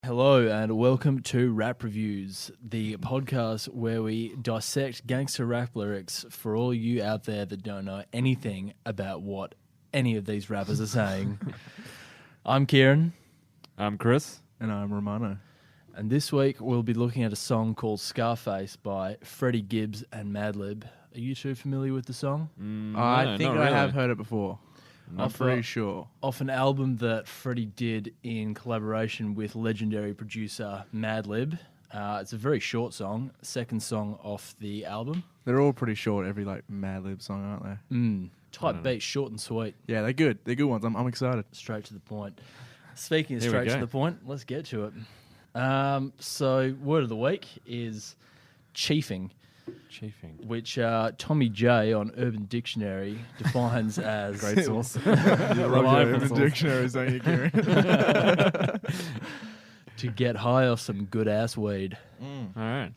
Hello and welcome to Rap Reviews, the podcast where we dissect gangster rap lyrics for all you out there that don't know anything about what any of these rappers are saying. I'm Kieran. I'm Chris. And I'm Romano. And this week we'll be looking at a song called Scarface by Freddie, Gibbs and Madlib. Are you two familiar with the song? I think I have heard it before. I'm pretty sure. Off an album that Freddie did in collaboration with legendary producer Madlib. It's a very short song, second song off the album. They're all pretty short, every Madlib song, aren't they? Tight beat, short and sweet. Yeah, they're good. They're good ones. I'm excited. Straight to the point. Speaking of Here we straight to go. the point, let's get to it. So, word of the week is chiefing, which Tommy J on Urban Dictionary defines as... Great source. Reliable the dictionary, don't you, Kieran? to get high off some good ass weed. All right.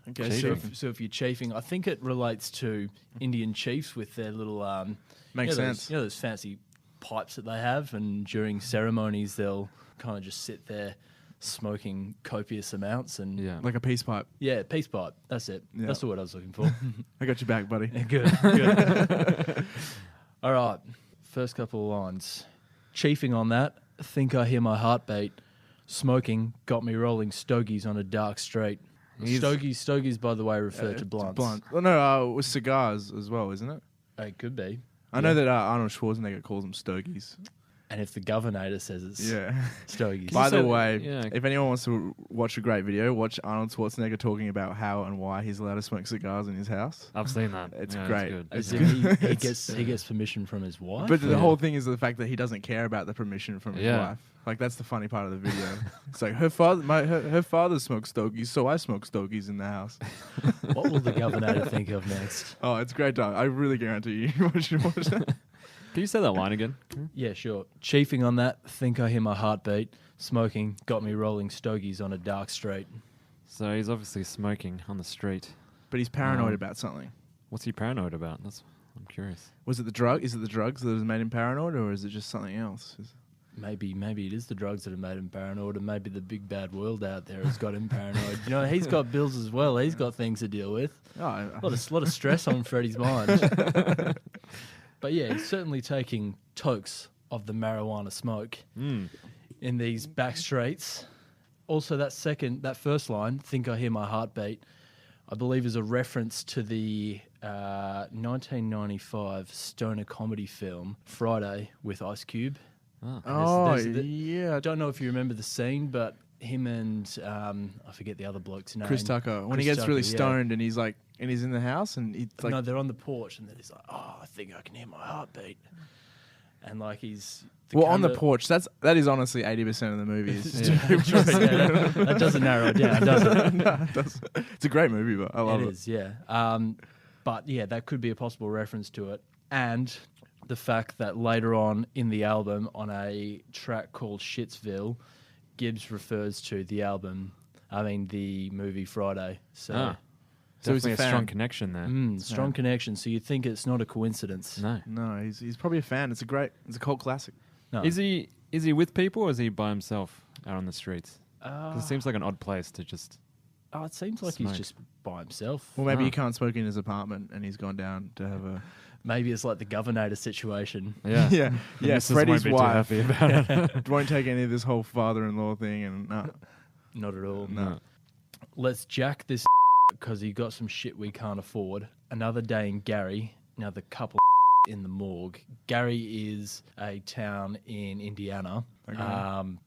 Okay, So if you're chiefing, I think it relates to Indian chiefs with their little... Makes sense. You know those fancy pipes that they have, and during ceremonies they'll kind of just sit there smoking copious amounts and... Yeah. Like a peace pipe. Yeah, peace pipe. That's it. Yeah. That's the word I was looking for. I got your back, buddy. Good. All right. First couple of lines. Chiefing on that, think I hear my heartbeat. Smoking got me rolling stogies on a dark street. Stogies, by the way, refer to blunts. Well, no, with cigars as well, isn't it? It could be. I know that Arnold Schwarzenegger calls them stogies. And if the governor says it's stogies. By the say- way, yeah. if anyone wants to watch a great video, watch Arnold Schwarzenegger talking about how and why he's allowed to smoke cigars in his house. I've seen that. It's Yeah, great. good. As It's in good. he gets permission from his wife. But the Yeah. whole thing is the fact that he doesn't care about the permission from his Yeah. wife. Like, that's the funny part of the video. It's like her father smokes stogies, so I smoke stogies in the house. What will the governor think of next? Oh, it's a great time. I really guarantee you should watch that. Can you say that line again? Yeah, sure. Chiefing on that, think I hear my heartbeat. Smoking got me rolling stogies on a dark street. So he's obviously smoking on the street. But he's paranoid about something. What's he paranoid about? I'm curious. Was it the drug? Is it the drugs that has made him paranoid, or is it just something else? Maybe it is the drugs that have made him paranoid, and maybe the big bad world out there has got him paranoid. You know, he's got bills as well. He's got things to deal with. Oh, A lot of stress on Freddie's mind. But yeah, he's certainly taking tokes of the marijuana smoke in these back streets. Also, that first line, think I hear my heartbeat, I believe is a reference to the 1995 stoner comedy film Friday with Ice Cube. Oh. yeah. I don't know if you remember the scene, but him and I forget the other bloke's name. Chris Tucker. When he Chris gets really Tucker, yeah. stoned and he's in the house and he's like... No, they're on the porch, and then he's like, "Oh, I think I can hear my heartbeat," and like he's on the porch. That is honestly 80% of the movie. That doesn't narrow it down, does it? No, it doesn't. It's a great movie, but I love it. It is, yeah. But yeah, that could be a possible reference to it, and the fact that later on in the album, on a track called Shitsville, Gibbs refers to the movie Friday. So. So he's Definitely a a fan. strong connection there. Strong connection. So you think it's not a coincidence? No. No, he's probably a fan. It's a cult classic. No. Is he with people or is he by himself out on the streets? 'Cause it seems like an odd place to just... Oh, it seems like Smoke. he's just by himself. Well, maybe he can't smoke in his apartment and he's gone down to have a... Maybe it's like the governor situation. Yeah. yeah. The Yeah, missus Freddie's won't be too wife happy about it. won't take any of this whole father-in-law thing and... Not at all. No. Let's jack this because he got some shit we can't afford. Another day in Gary, another couple in the morgue. Gary is a town in Indiana,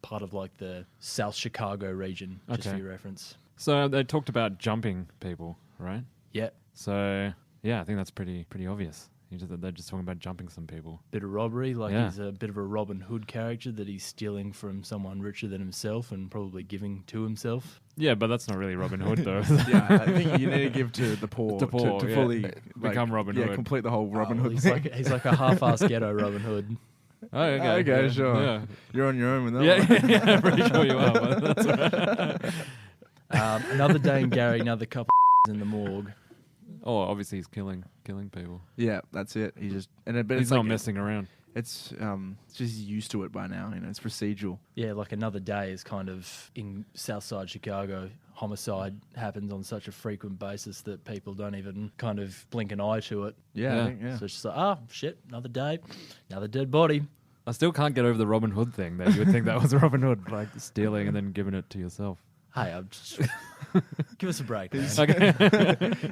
part of like the South Chicago region, just Okay. for your reference. So they talked about jumping people, right? Yeah, So, yeah, I think that's pretty obvious. They're just talking about jumping some people. bit of robbery, like Yeah. he's a bit of a Robin Hood character that he's stealing from someone richer than himself and probably giving to himself. Yeah, but that's not really Robin Hood, though. Yeah, I think you need to give to the poor, The poor, to yeah. fully Become Robin Yeah, Hood. complete the whole Robin Oh, Hood he's thing. he's like a half-assed ghetto Robin Hood. Oh, okay. Okay, Yeah. sure. Yeah, You're on your own with that one. yeah, I'm pretty sure you are. But that's right. Another day in Gary, another couple in the morgue. Oh, obviously he's killing people. Yeah, that's it. He just but He's it's not like messing around. it's just used to it by now. You know, it's procedural. Yeah, like Another Day is kind of in Southside Chicago. Homicide happens on such a frequent basis that people don't even kind of blink an eye to it. Yeah, I think, So it's just like, oh, shit, another day, another dead body. I still can't get over the Robin Hood thing. That you would think that was Robin Hood, like stealing and then giving it to yourself. Hey, I'm just... Give us a break, man. Okay.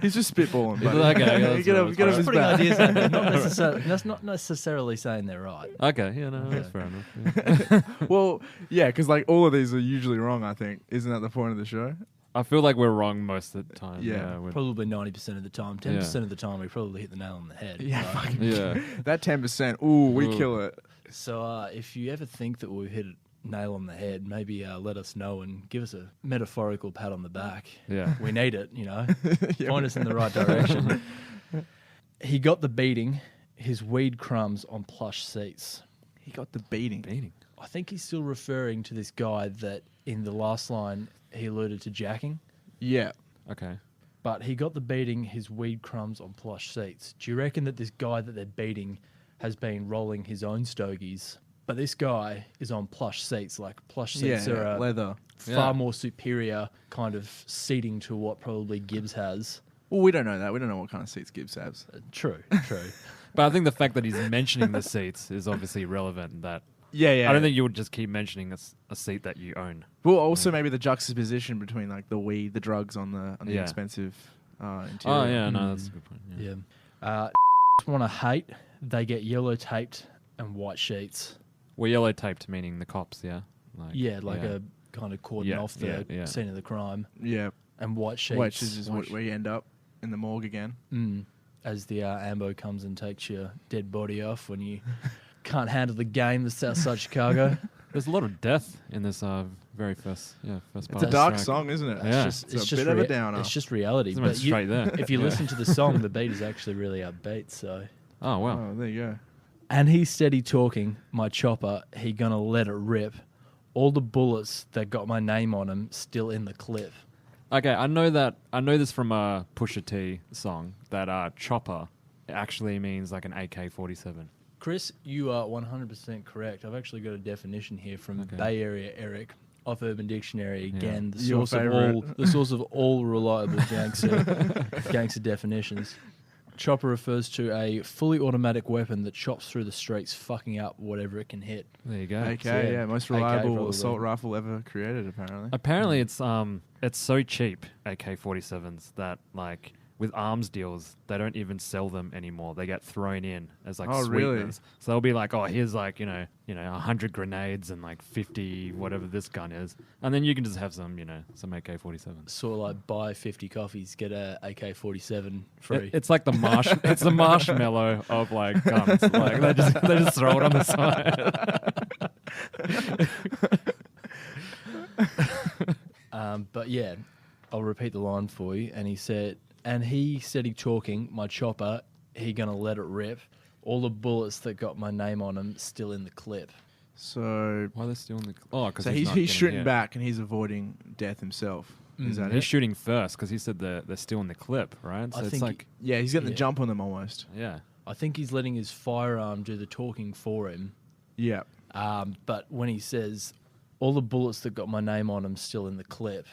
He's just spitballing. He's Buddy. like, okay, yeah, get him that's his Putting back. ideas out there, that's not necessarily saying they're right. Okay, yeah, no, that's fair enough. Yeah. Well, yeah, because like all of these are usually wrong. I think isn't that the point of the show? I feel like we're wrong most of the time. Yeah. we're- Probably 90% of the time. 10% of the time, we probably hit the nail on the head. Yeah, right? fucking yeah. that 10%. Ooh, we Ooh. kill it. So if you ever think that we've hit a nail on the head, maybe let us know and give us a metaphorical pat on the back. Yeah. We need it, you know. Yeah. Point us in the right direction. He got the beating, his weed crumbs on plush seats. He got the beating. Beating. I think he's still referring to this guy that in the last line he alluded to jacking. Yeah. Okay. But he got the beating, his weed crumbs on plush seats. Do you reckon that this guy that they're beating has been rolling his own stogies? But this guy is on plush seats. Like plush seats are leather. far more superior kind of seating to what probably Gibbs has. Well, we don't know that. We don't know what kind of seats Gibbs has. True. But I think the fact that he's mentioning the seats is obviously relevant. That Yeah. I don't think you would just keep mentioning a seat that you own. Well, also maybe the juxtaposition between like the weed, the drugs on the Yeah. expensive interior. Oh yeah, no, that's a good point. Yeah. Want to hate, they get yellow taped and white sheets. Well, yellow taped meaning the cops, yeah. Like a kind of cordon Yeah, off the yeah. scene of the crime. Yeah. And white sheets. Which is where you end up in the morgue again. As the Ambo comes and takes your dead body off when you can't handle the game, the Southside Chicago. There's a lot of death in this very first part. It's a of the dark track. song, isn't it? Yeah. It's a bit of a downer. It's just reality. It's almost But straight there. if you Yeah. listen to the song, the beat is actually really upbeat. So, Oh wow. Oh, there you go. and he's steady talking. My chopper, he gonna let it rip. All the bullets that got my name on them still in the clip. Okay, I know this from a Pusha T song that chopper actually means like an AK-47. Chris, you are 100% correct. I've actually got a definition here from Okay. Bay Area Eric off Urban Dictionary. Yeah. Again, the Your source of all reliable gangster definitions. Chopper refers to a fully automatic weapon that chops through the streets, fucking up whatever it can hit. There you go. Okay, yeah. most AK reliable probably. assault rifle ever created, apparently. Apparently, it's so cheap AK-47s that like with arms deals they don't even sell them anymore. They get thrown in as like Oh, really? sweeteners. So they'll be like, oh, here's like 100 grenades and like 50 whatever this gun is, and then you can just have some AK-47s. Sort of like buy 50 coffees, get a AK-47 free. It's like it's the marshmallow of like guns. Like they just throw it on the side. But yeah, I'll repeat the line for you. And he said he talking, my chopper, he gonna let it rip. All the bullets that got my name on them still in the clip. So, Why are they still in the? Oh, because he's shooting back and he's avoiding death himself. Is that He's it? shooting first because he said they're still in the clip, right? So I it's think like, Yeah, he's getting Yeah. the jump on them almost. yeah. I think he's letting his firearm do the talking for him. Yeah. But when he says all the bullets that got my name on them still in the clip,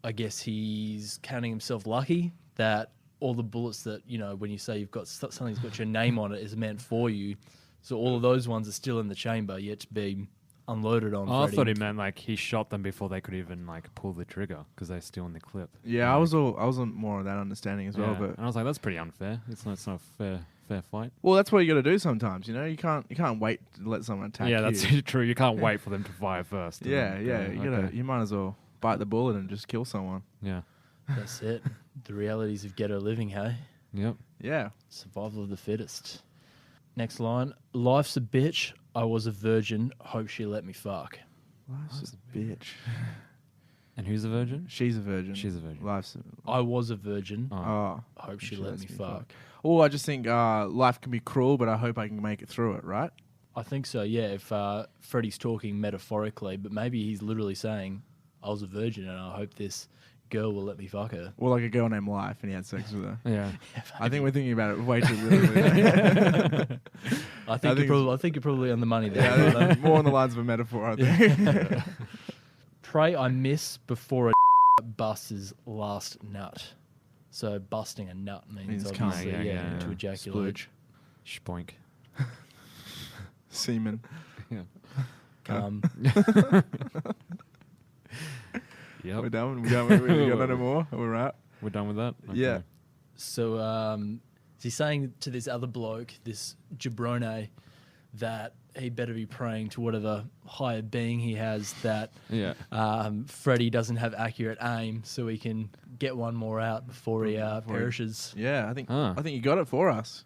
I guess he's counting himself lucky that all the bullets that, when you say you've got something that's got your name on it is meant for you. So all of those ones are still in the chamber yet to be unloaded on. Oh, I Freddie. thought he meant like he shot them before they could even like pull the trigger because they're still in the clip. Yeah, I was on more of that understanding as well, Yeah. but And I was like, that's pretty unfair. It's not a fair fight. well, that's what you got to do sometimes. You can't wait to let someone attack you. Yeah, that's true. You can't wait for them to fire first. and Yeah, then yeah. go, okay. You might as well bite the bullet and just kill someone. Yeah. That's it. The realities of ghetto living, hey? Yep. Yeah. Survival of the fittest. Next line. Life's a bitch. I was a virgin. Hope she let me fuck. Life's a bitch. And who's a virgin? She's a virgin. She's a virgin. Life's I was a virgin. Oh. Hope she let me fuck. Oh, I just think life can be cruel, but I hope I can make it through it, right? I think so, yeah. If Freddie's talking metaphorically, but maybe he's literally saying, I was a virgin and I hope this girl will let me fuck her. Or like a girl named Life, and he had sex with her. Yeah. I think we're thinking about it way too literally. I think you're probably on the money there. Yeah, more on the lines of a metaphor, I think. Pray I miss before a busts his last nut. So busting a nut means Means obviously cum. Yeah, to ejaculate. Splooge. Spoink. Semen. Yeah. Yep. We're done. We got no more. We're out. We're done with that? Okay. Yeah. So he's saying to this other bloke, this jabrone, that he better be praying to whatever higher being he has that Yeah. Freddie doesn't have accurate aim, so he can get one more out before he perishes. Yeah, I think you got it for us.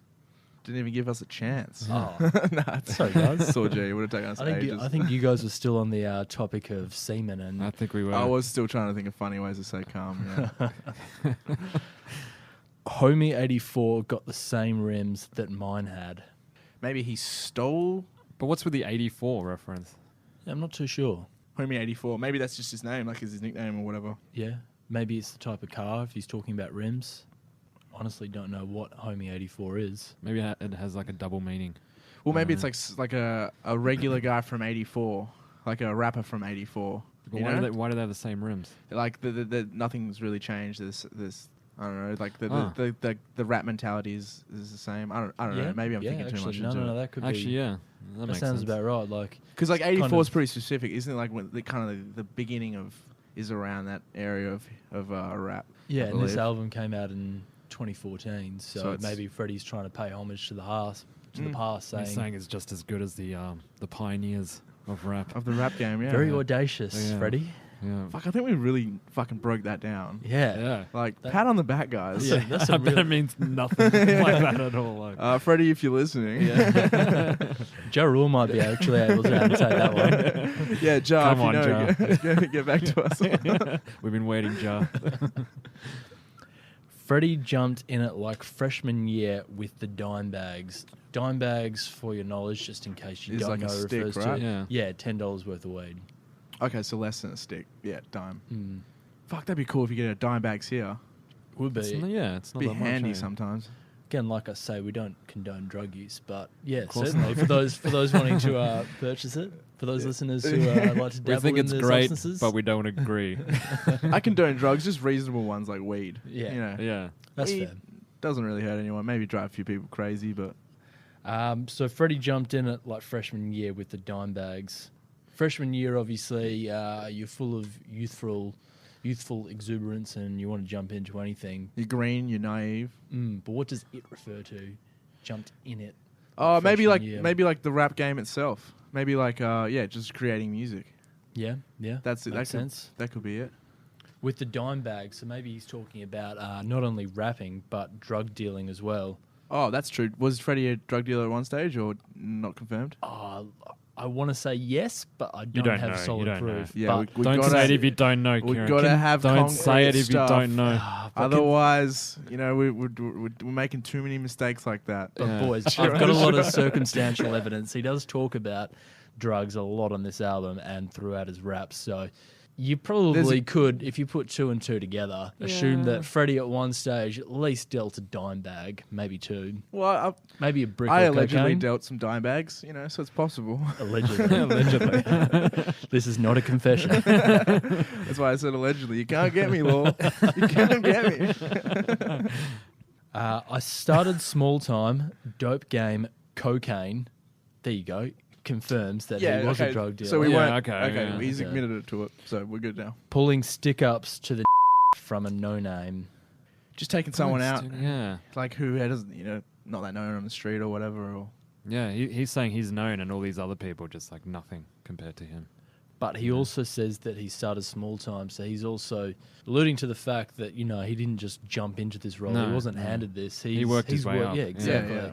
Didn't even give us a chance. Oh, Nah, sorry guys. Saw G. Would have taken us ages. I think you guys were still on the topic of semen, and I think we were. I was still trying to think of funny ways to say calm. Yeah. Homie 84 got the same rims that mine had. Maybe he stole But what's with the 84 reference? I'm not too sure. Homie 84. Maybe that's just his name, like his nickname or whatever. Yeah, maybe it's the type of car if he's talking about rims. Honestly, don't know what Homie 84 is. Maybe it has like a double meaning. Well, maybe it's like a regular guy from 84, like a rapper from 84. But You why know? do they have the same rims? Like the nothing's really changed. This I don't know. Like the rap mentality is the same. I don't know. Maybe I'm thinking too much. No, that could Actually, be. yeah. That makes sounds sense. about right. Like, Because like kind 84 is of- pretty specific, isn't it? Like when the beginning of is around that area of rap. yeah, I and this believe. album came out in 2014, So so it's- maybe Freddie's trying to pay homage to the past, saying, He's saying it's just as good as the pioneers of rap. Of the rap game, yeah. very audacious, Yeah. Freddie. Yeah. Fuck, I think we really fucking broke that down. Yeah, Yeah. Like, That- pat on the back, guys. yeah, that's I a bet real. it means nothing like that at all. Like. Freddie, if you're listening. Yeah. Joe Rule might be actually able to annotate that one. Yeah, Jar, Come if you on, know, Jar. get back to us. We've been waiting, Jar. Freddie jumped in it like freshman year with the dime bags. Dime bags, for your knowledge, just in case you Is don't like a know, stick, refers right? to Yeah. $10 worth of weed. Okay, so less than a stick. Yeah, dime. Mm. Fuck, that'd be cool if you get a dime bags here. Would It's be. not, it's not Be that handy much. sometimes. Again, like I say, we don't condone drug use, but yeah, course certainly for those wanting to purchase it, for those listeners who like to We dabble think in it's the great, substances. but we don't agree. I condone drugs, just reasonable ones like weed. Yeah. You know, Yeah. That's weed fair. doesn't really hurt anyone. Maybe drive a few people crazy, but So Freddie jumped in it like freshman year with the dime bags. Freshman year, obviously, you're full of youthful exuberance, and you want to jump into anything. you're green, you're naive. But what does it refer to? Jumped in it. Oh, maybe freshman like year. the rap game itself. Maybe like just creating music. Yeah. That's it. Makes that sense. That could be it. With the dime bag, so maybe he's talking about not only rapping but drug dealing as well. Oh, that's true. Was Freddie a drug dealer at one stage or not confirmed? I want to say yes, but I don't, don't have know, solid you don't proof. know. Yeah, but we Don't gotta- say it if you don't know, we Kieran. gotta have Don't say it concrete if you stuff. don't know. Otherwise, we're making too many mistakes like that. But Yeah. boys, I've got a lot of circumstantial evidence. He does talk about drugs a lot on this album and throughout his raps. So you probably could, if you put two and two together, assume Yeah. that Freddie at one stage at least dealt a dime bag, maybe two, Well, maybe a brick I of allegedly cocaine. dealt some dime bags, so it's possible. Allegedly. Allegedly. This is not a confession. That's why I said allegedly. You can't get me, Law. You can't get me. I started small time, dope game, cocaine. There you go. Confirms that he was a drug dealer. So we Yeah, weren't. okay, yeah. He's Okay. admitted it to it, so we're good now. Pulling stick-ups to the from a no-name. Just taking someone out, Yeah. like who doesn't, not that known on the street or whatever. Or Yeah, he's saying he's known and all these other people just like nothing compared to him. But he also says that he started small time, so he's also alluding to the fact that, he didn't just jump into this role. No, he wasn't no. handed this. He worked his way up. Yeah, Yeah. exactly. Yeah.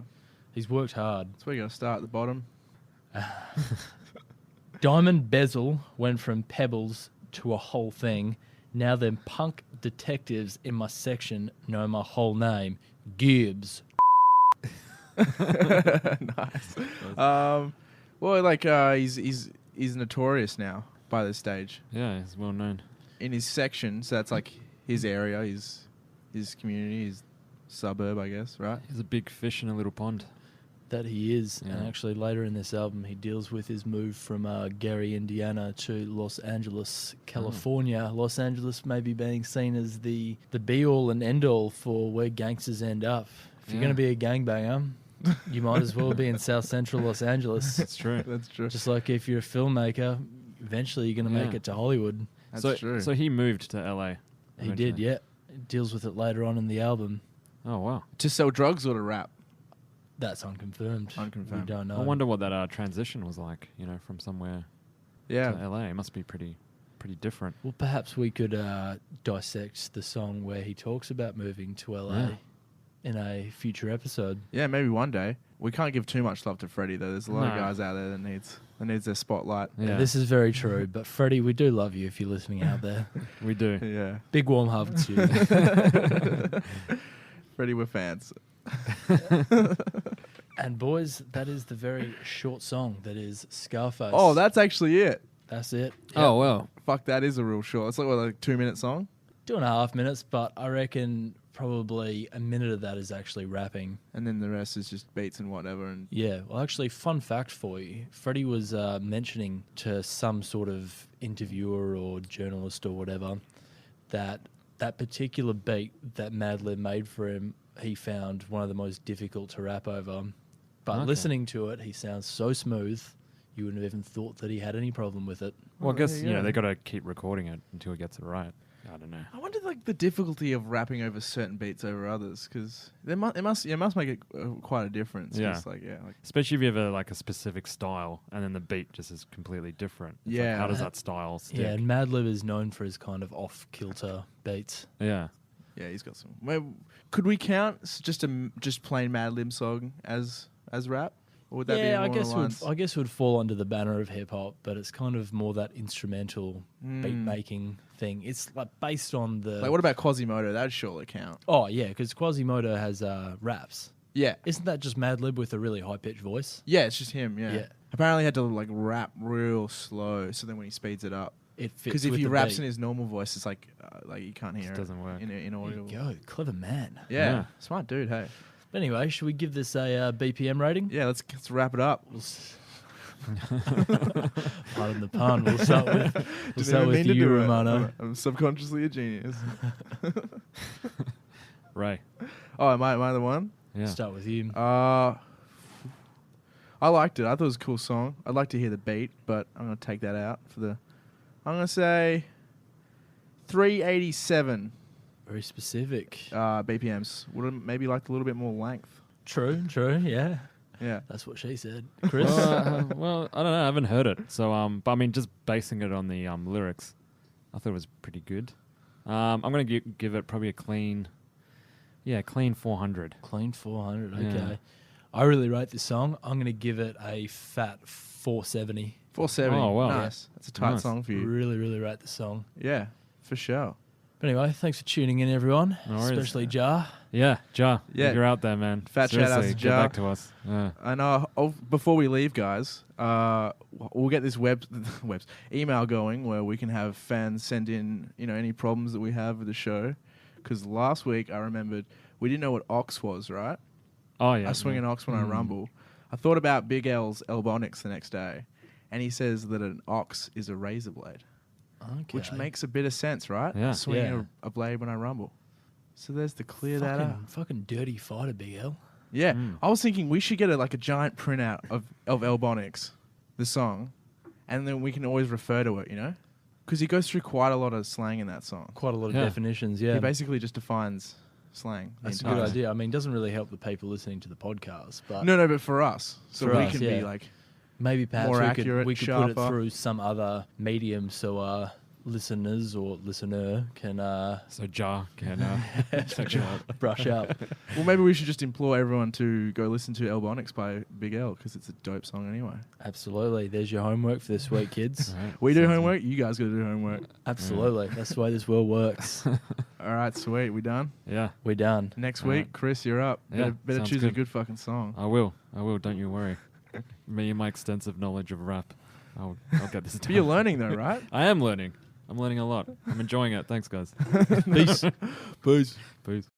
He's worked hard. that's where you got to start at the bottom. Diamond Bezel went from pebbles to a whole thing. Now them punk detectives in my section know my whole name. Gibbs. Nice. He's notorious now by this stage Yeah, he's well known. in his section. So that's like his area, his community, his suburb, I guess, right? He's a big fish in a little pond. That he is. Yeah. And actually later in this album, he deals with his move from Gary, Indiana to Los Angeles, California. Los Angeles maybe being seen as the be-all and end-all for where gangsters end up. If you're going to be a gangbanger, you might as well be in South Central Los Angeles. That's true. That's true. Just like if you're a filmmaker, eventually you're going to make it to Hollywood. That's true. So he moved to LA. He did, yeah. Deals with it later on in the album. Oh, wow. To sell drugs or to rap? That's unconfirmed. Unconfirmed. We don't know. I wonder what that transition was like, from somewhere to LA. It must be pretty different. Well, perhaps we could dissect the song where he talks about moving to LA in a future episode. Yeah, maybe one day. We can't give too much love to Freddie, though. There's a lot of guys out there that needs their spotlight. Yeah. This is very true. But Freddie, we do love you if you're listening out there. We do. Yeah. Big warm hug to you. Freddie, we're fans. And boys, that is the very short song that is Scarface. Oh, that's actually it. That's it. Oh, well. Fuck, that is a real short. It's like, what, like a 2-minute song? 2.5 minutes, but I reckon probably a minute of that is actually rapping. And then the rest is just beats and whatever. And Yeah, well, actually, fun fact for you. Freddie was mentioning to some sort of interviewer or journalist or whatever that particular beat that Madlib made for him, he found one of the most difficult to rap over. But listening to it, he sounds so smooth, you wouldn't have even thought that he had any problem with it. Well, I guess, they got to keep recording it until he gets it right. I don't know. I wonder, like, the difficulty of rapping over certain beats over others, because it must make it quite a difference. Yeah. Especially if you have a specific style, and then the beat just is completely different. It's like, how does that style stick? Yeah, and Madlib is known for his kind of off-kilter beats. Yeah. Yeah, he's got some. Well, could we count just plain Madlib song as rap? Or would that be I guess it would fall under the banner of hip hop, but it's kind of more that instrumental beat making thing. It's like based on the. Like, what about Quasimodo? That'd surely count. Oh yeah, because Quasimodo has raps. Yeah, isn't that just Madlib with a really high pitched voice? Yeah, it's just him. Yeah. Apparently, he had to rap real slow, so then when he speeds it up, it fits. Because if he raps in his normal voice, it's like you can't hear it. Doesn't work in audio. There you go, clever man. Yeah, smart dude. Hey. But anyway, should we give this a BPM rating? Yeah, let's wrap it up. Pardon the pun. We'll start with you, Romano. I'm subconsciously a genius. Ray. Oh, am I the one? Yeah. Start with you. I liked it. I thought it was a cool song. I'd like to hear the beat, but I'm going to take that out for the... I'm going to say 387. Very specific. BPMs. Would have maybe liked a little bit more length. True, yeah. Yeah. That's what she said. Chris? Well, I don't know. I haven't heard it. So, but I mean, just basing it on the lyrics, I thought it was pretty good. I'm going to give it probably a clean 400. Clean 400, okay. Yeah. I really rate this song. I'm going to give it a fat 470. 470. Oh, wow. Nice. That's a tight song for you. Really, really rate the song. Yeah, for sure. But anyway, thanks for tuning in, everyone. No worries. Especially Jar. Yeah, Jar. Yeah. You're out there, man. Fat shout out to Get Jar. back to us. Yeah. And before we leave, guys, we'll get this email going where we can have fans send in any problems that we have with the show. Because last week I remembered we didn't know what ox was, right? Oh yeah. I swing an ox when I rumble. I thought about Big L's Elbonics the next day, and he says that an ox is a razor blade. Okay. Which makes a bit of sense, right? Yeah. Swinging a blade when I rumble. So there's to clear that up. Fucking dirty fighter, Big L. Yeah. I was thinking we should get a giant printout of Elbonics, the song, and then we can always refer to it, Because he goes through quite a lot of slang in that song. Quite a lot of definitions, yeah. He basically just defines slang. That's a good idea. I mean, it doesn't really help the people listening to the podcast, but... No, but for us. So for we us, can be maybe perhaps more we accurate, could put sharper. it through some other medium so our listeners or listener can So Jar can check it out. brush up. Well, maybe we should just implore everyone to go listen to Elbonics by Big L because it's a dope song anyway. Absolutely. There's your homework for this week, kids. Right. We do homework. You guys got to do homework. Absolutely. That's the way this world works. All right, sweet. We done? Yeah. We're done. Next All week, right. Chris, you're up. Yeah, Better sounds choose a good. good fucking song. I will. Don't you worry. Me and my extensive knowledge of rap, I'll get this done. But you're learning though, right? I am learning. I'm learning a lot. I'm enjoying it. Thanks, guys. Peace. Peace. Peace.